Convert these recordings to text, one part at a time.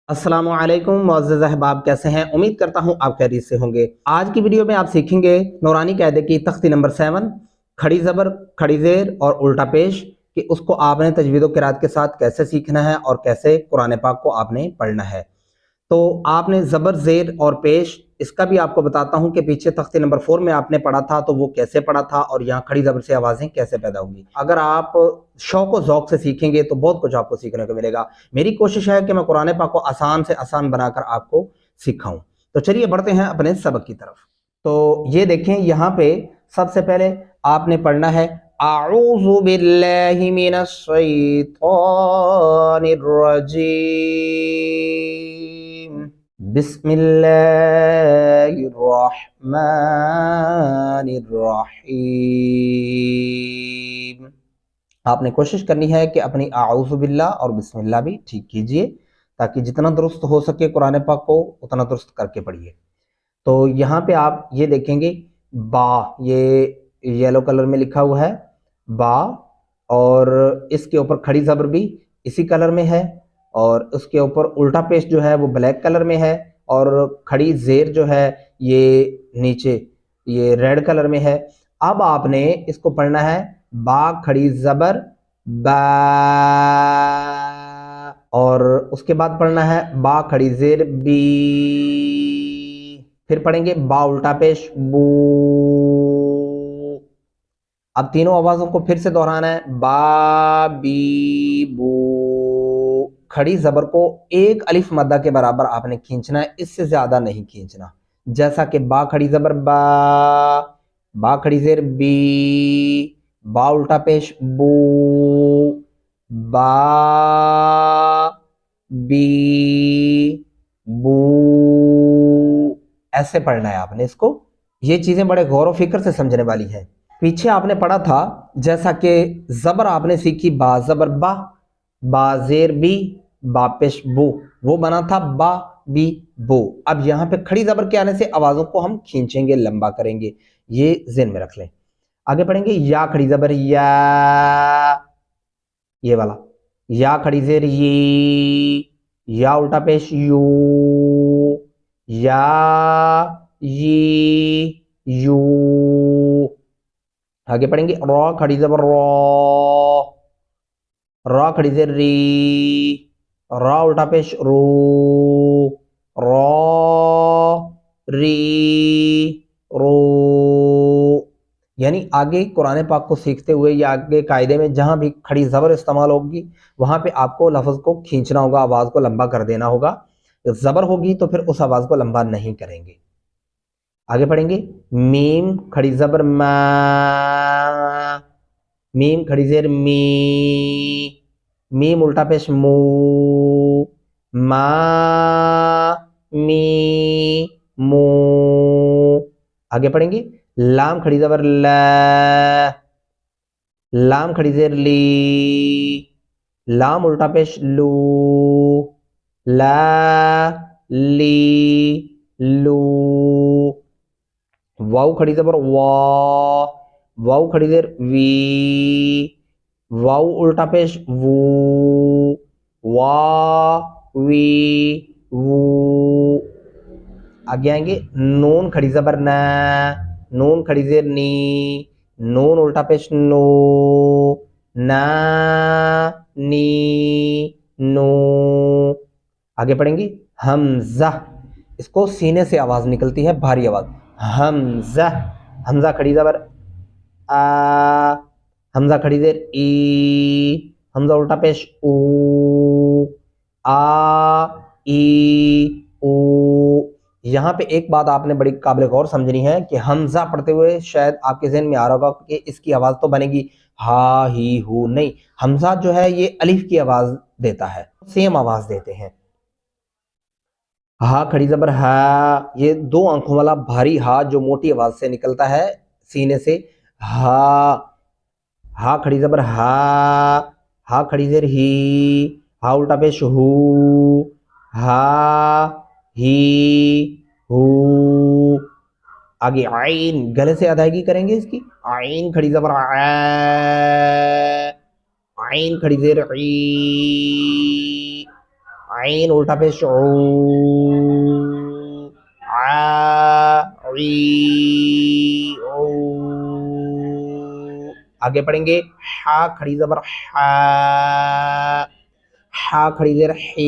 अस्सलामुअलैकुम मुअज़्ज़ज़ अहबाब, कैसे हैं? उम्मीद करता हूँ आप खैरियत से होंगे। आज की वीडियो में आप सीखेंगे नूरानी कायदे की तख्ती नंबर 7 खड़ी ज़बर, खड़ी ज़ेर और उल्टा पेश कि उसको आपने तजवीद व क़िराअत के साथ कैसे सीखना है और कैसे कुरान पाक को आपने पढ़ना है। तो आपने ज़बर, ज़ेर और पेश इसका भी आपको बताता हूँ कि पीछे तख्ती नंबर 4 में आपने पढ़ा था तो वो कैसे पढ़ा था और यहाँ खड़ी ज़बर से आवाज़ें कैसे पैदा होंगी। अगर आप शौक़ व ज़ौक़ से सीखेंगे तो बहुत कुछ आपको सीखने को मिलेगा। मेरी कोशिश है कि मैं कुरान पाक को आसान से आसान बनाकर आपको सिखाऊँ। तो चलिए बढ़ते हैं अपने सबक की तरफ। तो ये देखें, यहाँ पे सबसे पहले आपने पढ़ना है अऊज़ु बिल्लाहि मिनश शैतानिर रजीम, बिस्मिल्लाहिर्रहमानिर्रहीम। आपने कोशिश करनी है कि अपनी आऊज़ु बिल्लाह और बिस्मिल्लाह भी ठीक कीजिए ताकि जितना दुरुस्त हो सके कुरान पाक को उतना दुरुस्त करके पढ़िए। तो यहाँ पे आप ये देखेंगे बा, ये येलो कलर में लिखा हुआ है बा, और इसके ऊपर खड़ी ज़बर भी इसी कलर में है और उसके ऊपर उल्टा पेश जो है वो ब्लैक कलर में है और खड़ी ज़ेर जो है ये नीचे ये रेड कलर में है। अब आपने इसको पढ़ना है बा खड़ी ज़बर बा, और उसके बाद पढ़ना है बा खड़ी ज़ेर बी, फिर पढ़ेंगे बा उल्टा पेश बू। अब तीनों आवाज़ों को फिर से दोहराना है बा बी बू। खड़ी ज़बर को एक अलिफ मद्दा के बराबर आपने खींचना है, इससे ज़्यादा नहीं खींचना। जैसा कि बा खड़ी ज़बर बा खड़ी ज़ेर बी, बा उल्टा पेश बू, बा बी बू, ऐसे पढ़ना है आपने इसको। ये चीज़ें बड़े गौर व फिक्र से समझने वाली हैं। पीछे आपने पढ़ा था जैसा कि ज़बर आपने सीखी बा ज़बर बा ज़ेर बी, बा पेश बू, वो बना था बा बी बू। अब यहाँ पे खड़ी ज़बर के आने से आवाज़ों को हम खींचेंगे, लंबा करेंगे, ये ज़हन में रख लें। आगे पढ़ेंगे या खड़ी ज़बर या, ये वाला या खड़ी ज़ेर ये, या उल्टा पेश यू, या ये यू। आगे पढ़ेंगे रॉ खड़ी ज़बर रॉ, रॉ खड़ी ज़ेर री, रॉ उल्टा पेश रू, रॉ री रू। यानी आगे कुरान पाक को सीखते हुए या आगे कायदे में जहां भी खड़ी ज़बर इस्तेमाल होगी वहां पे आपको लफ्ज़ को खींचना होगा, आवाज़ को लंबा कर देना होगा। ज़बर होगी तो फिर उस आवाज़ को लंबा नहीं करेंगे। आगे पढ़ेंगे मीम खड़ी ज़बर मा, मीम खड़ी ज़ेर मी, मीम उल्टा पेश मू, मा मी मू। आगे पढ़ेंगे लाम खड़ी ज़बर ला, लाम खड़ी ज़ेर ली, लाम उल्टा पेश लू, ला ली लू। वाव खड़ी ज़बर वा, वाव खड़ी ज़ेर वी, वाव उल्टा पेश वू, वा वी वू। आगे आएंगे नून खड़ी ज़बर ना, नून खड़ी ज़ेर नी, नून उल्टा पेश नो, ना नी नो। आगे पढ़ेंगे हमज़ा, इसको सीने से आवाज़ निकलती है, भारी आवाज़ हमज़ा। हमज़ा खड़ी ज़बर आ, हमज़ा खड़ी ज़ेर ई, हमज़ा उल्टा पेश ऊ, आ ई ऊ। यहाँ पे एक बात आपने बड़ी काबिल गौर समझनी है कि हमज़ा पढ़ते हुए शायद आपके ज़हन में आ रहा होगा कि इसकी आवाज़ तो बनेगी हा ही हु, नहीं, हमज़ा जो है ये अलिफ की आवाज़ देता है, सेम आवाज़ देते हैं। हा खड़ी ज़बर हा, ये दो आंखों वाला भारी हा जो मोटी आवाज़ से निकलता है सीने से, हा। हा खड़ी ज़बर हा खड़ी ज़ेर ही, हा उल्टा पेश हू, हा ही हू। आगे आइन, गले से अदायगी करेंगे इसकी, आइन खड़ी ज़बर आ, आइन खड़ी ज़ेर ई, आइन उल्टा पेश ऊ, आ ई ऊ। आगे पढ़ेंगे हा खड़ी जबर हा, हा खड़ी देर ही,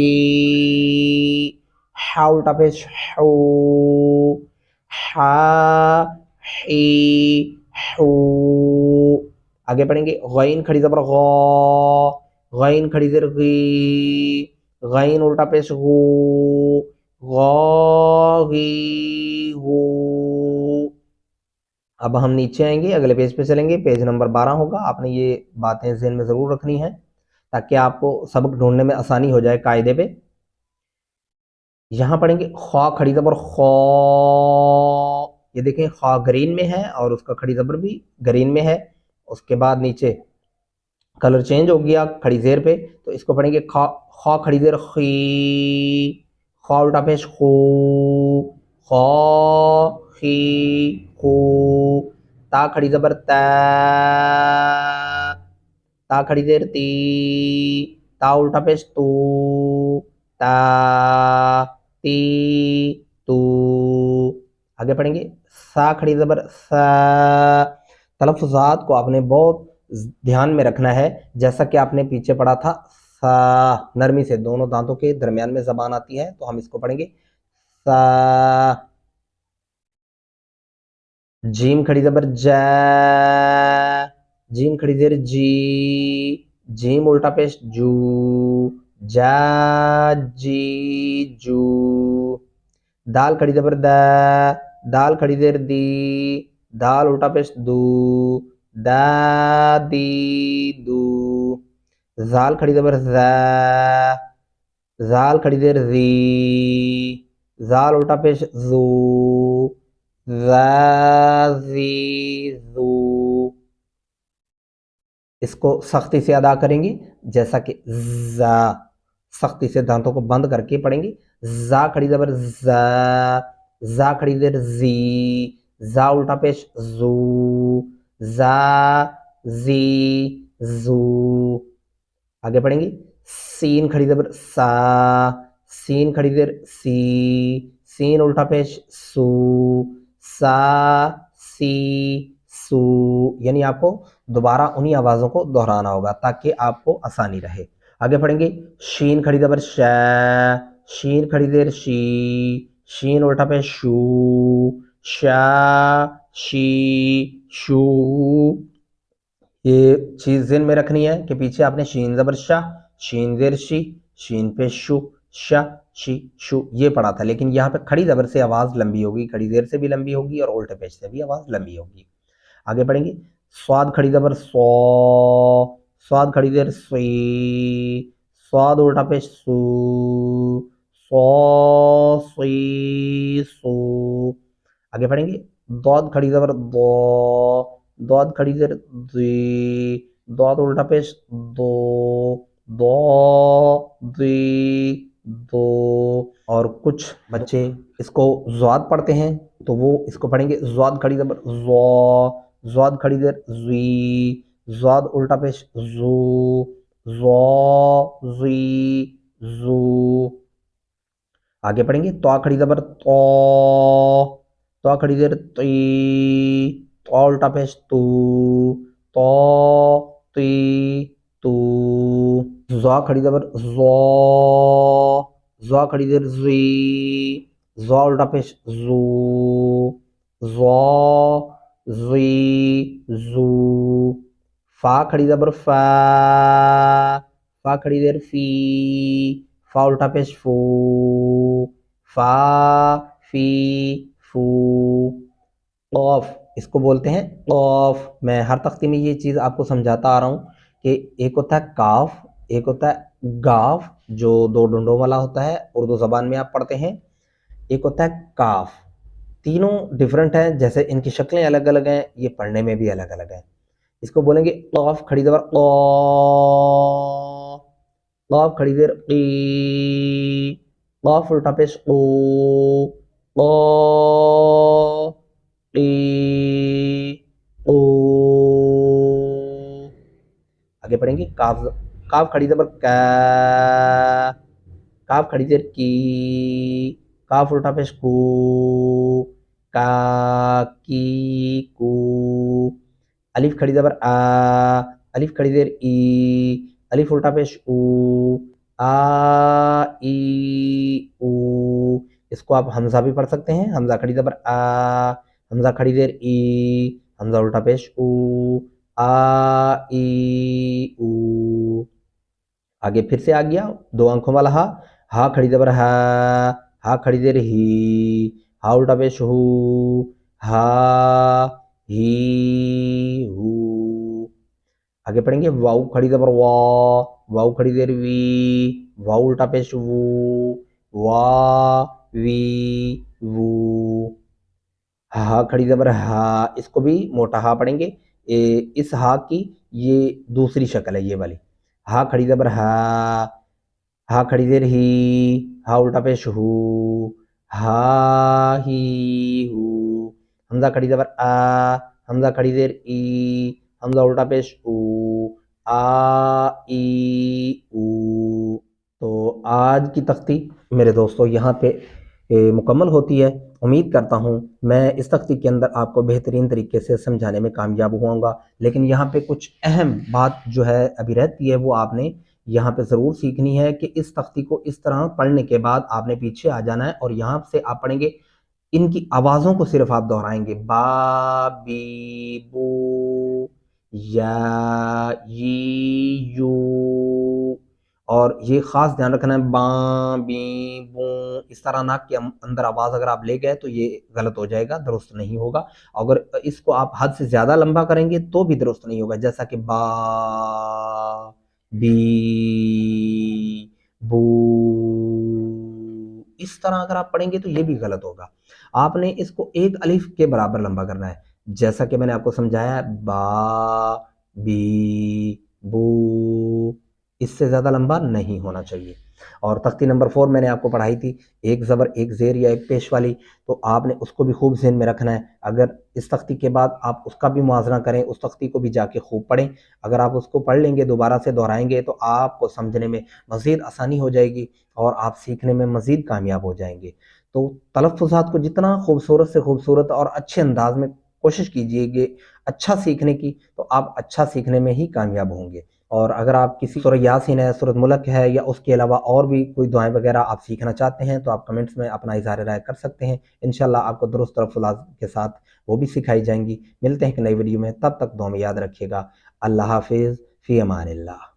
हा उल्टा पेश हू, हा ही हू। आगे पढ़ेंगे गैन खड़ी जबर गौ, गैन खड़ी देर गी, गैन उल्टा पेश गू, गौ गी गू। अब हम नीचे आएंगे, अगले पेज पे चलेंगे, पेज नंबर 12 होगा। आपने ये बातें ज़हन में ज़रूर रखनी है ताकि आपको सबक ढूंढने में आसानी हो जाए कायदे पे। यहाँ पढ़ेंगे ख्वा खड़ी जबर खौ, ये देखें ख्वा ग्रीन में है और उसका खड़ी जबर भी ग्रीन में है। उसके बाद नीचे कलर चेंज हो गया खड़ी जेर पे, तो इसको पढ़ेंगे खा, खा खड़ी जेर खी, खा उल्टा पेश खू, खा खी खू। ता खड़ी जबर ता, ता खड़ी देर ती, ता उल्टा पेश तू, ता ती तू। आगे पढ़ेंगे सा खड़ी जबर सा, तलफ़्ज़ात को आपने बहुत ध्यान में रखना है। जैसा कि आपने पीछे पढ़ा था सा, नरमी से दोनों दांतों के दरमियान में जबान आती है, तो हम इसको पढ़ेंगे सा। जीम खड़ी जबर जा, जीम खड़ी देर जी, जीम उल्टा पेश जू, जा जी जू। दाल खड़ी जबर दा, दाल खड़ी देर दी, दाल उल्टा पेश दू, दा दी दू। जाल खड़ी जबर जा, जाल खड़ी देर जी, जाल उल्टा पेश जू, जा जी जू। इसको सख्ती से अदा करेंगे, जैसा कि जा, सख्ती से दांतों को बंद करके पढ़ेंगे। जा खड़ी जबर जा, जा खड़ी देर जी, जा उल्टा पेश जू, जा जी जू। आगे पढ़ेंगे सीन खड़ी जबर सा, सीन खड़ी देर सी, सीन उल्टा पेश सू, सा सी सू। यानी आपको दोबारा उन्हीं आवाज़ों को दोहराना होगा ताकि आपको आसानी रहे। आगे पढ़ेंगे शीन खड़ी जबर शा, शीन खड़ी देर शी, शीन उल्टा पेश शू, शा शी शू। ये चीज़ ज़हन में रखनी है कि पीछे आपने शीन जबर शाह, शीन जेर शी, शीन पे शू, शा शी शू ये पढ़ा था, लेकिन यहाँ पे खड़ी जबर से आवाज़ लंबी होगी, खड़ी जेर से भी लंबी होगी और उल्टे पेश से भी आवाज़ लंबी होगी। आगे पढ़ेंगे स्वाद खड़ी जबर सौ, स्वाद खड़ी देर सी, स्वाद उल्टा पेश सू, सौ सी सू। आगे पढ़ेंगे दौद खड़ी जबर दो, दौद खड़ी देर दी, दौद उल्टा पेश दो, दो दी दो। और कुछ बच्चे इसको ज़्वाद पढ़ते हैं तो वो इसको पढ़ेंगे ज़्वाद खड़ी जबर ज़ौ, ज़्वाद खड़ी देर ज़ी, ज़्वाद उल्टा पेश ज़ू, ज़ौ ज़ी ज़ू। आगे पढ़ेंगे तो खड़ी जबर तो खड़ी देर ती, तो उल्टा पेश तू, तो ती तू। ज़ा खड़ी जबर ज़ौ, ज़ा खड़ी देर ज़ी, ज़ा उल्टा पेश ज़ू, ज़ौ ज़ी ज़ू। फा खड़ी जबर फा, फा खड़ी देर फी, फा उल्टा पेश फू, फा फी फू। कौफ इसको बोलते हैं कौफ। मैं हर तख्ती में ये चीज़ आपको समझाता आ रहा हूँ कि एक होता है काफ, एक होता है गाफ जो दो डंडों वाला होता है, उर्दू ज़बान में आप पढ़ते हैं। एक होता है काफ। तीनों डिफरेंट हैं, जैसे इनकी शक्लें अलग अलग हैं, ये पढ़ने में भी अलग अलग हैं। इसको बोलेंगे कौफ खड़ी जबर कौ, कौफ खड़ी देर की, कौफ उल्टा पेश कू, कौ की कू। आगे पढ़ेंगे काफ, काफ खड़ी जबर का, काफ खड़ी जेर की, काफ उल्टा पेश कू, का की कू। अलिफ खड़ी जबर आ, अलिफ खड़ी जेर ई, अलिफ उल्टा पेश ऊ, आ ई ऊ। इसको आप हमजा भी पढ़ सकते हैं, हमजा खड़ी जबर आ, हमजा खड़ी देर ई, हमजा उल्टा पेश ऊ, आ ई ऊ। आगे फिर से आ गया दो आंखों वाला हा खड़ी जबर हा खड़ी देर ही, हा उल्टा पेश हू, हा ही हू। आगे पढ़ेंगे वाऊ खड़ी जबर वाऊ खड़ी देर वी, वाऊ उल्टा पेश वू, वा वी वू। हा खड़ी जबर हा, इसको भी मोटा हा पढ़ेंगे। इस हा की ये दूसरी शक्ल है, ये वाली। हा खड़ी जबर हा खड़ी देर ही, हा उल्टा पेश हू, हा ही हू। हमजा खड़ी जबर आ, हमजा खड़ी देर ई, हमजा उल्टा पेश ऊ, आ ई ऊ। तो आज की तख्ती मेरे दोस्तों यहाँ पे मुकम्मल होती है। उम्मीद करता हूँ मैं इस तख्ती के अंदर आपको बेहतरीन तरीके से समझाने में कामयाब हुआऊंगा, लेकिन यहाँ पे कुछ अहम बात जो है अभी रहती है, वो आपने यहाँ पे ज़रूर सीखनी है कि इस तख्ती को इस तरह पढ़ने के बाद आपने पीछे आ जाना है और यहाँ से आप पढ़ेंगे, इनकी आवाज़ों को सिर्फ आप दोहराएंगे। बा बी बू, या यी यू। और ये खास ध्यान रखना है, बा बी बू, इस तरह नाक के अंदर आवाज अगर आप ले गए तो ये गलत हो जाएगा, दुरुस्त नहीं होगा। अगर इसको आप हद से ज्यादा लंबा करेंगे तो भी दुरुस्त नहीं होगा, जैसा कि बा बी बू, इस तरह अगर आप पढ़ेंगे तो ये भी गलत होगा। आपने इसको एक अलिफ के बराबर लंबा करना है, जैसा कि मैंने आपको समझाया, बा बी बू, इससे ज्यादा लंबा नहीं होना चाहिए। और तख्ती नंबर 4 मैंने आपको पढ़ाई थी, एक जबर एक जेर या एक पेश वाली, तो आपने उसको भी खूब ज़हन में रखना है। अगर इस तख्ती के बाद आप उसका भी मुआवजा करें, उस तख्ती को भी जाके खूब पढ़ें। अगर आप उसको पढ़ लेंगे, दोबारा से दोहराएंगे, तो आपको समझने में मज़ीद आसानी हो जाएगी और आप सीखने में मज़ीद कामयाब हो जाएंगे। तो तलफ़्फ़ुज़ात को जितना खूबसूरत से खूबसूरत और अच्छे अंदाज में कोशिश कीजिएगा अच्छा सीखने की, तो आप अच्छा सीखने में ही कामयाब होंगे। और अगर आप किसी सूरह यासीन है, सूरह मुल्क है, या उसके अलावा और भी कोई दुआएं वगैरह आप सीखना चाहते हैं, तो आप कमेंट्स में अपना इज़हार राय कर सकते हैं। इंशाल्लाह आपको दुरुस्त तलफ़्फ़ुज़ात के साथ वो भी सिखाई जाएंगी। मिलते हैं एक नई वीडियो में, तब तक दुआ में याद रखिएगा। अल्लाह हाफ़िज़, फ़ी अमानिल्लाह।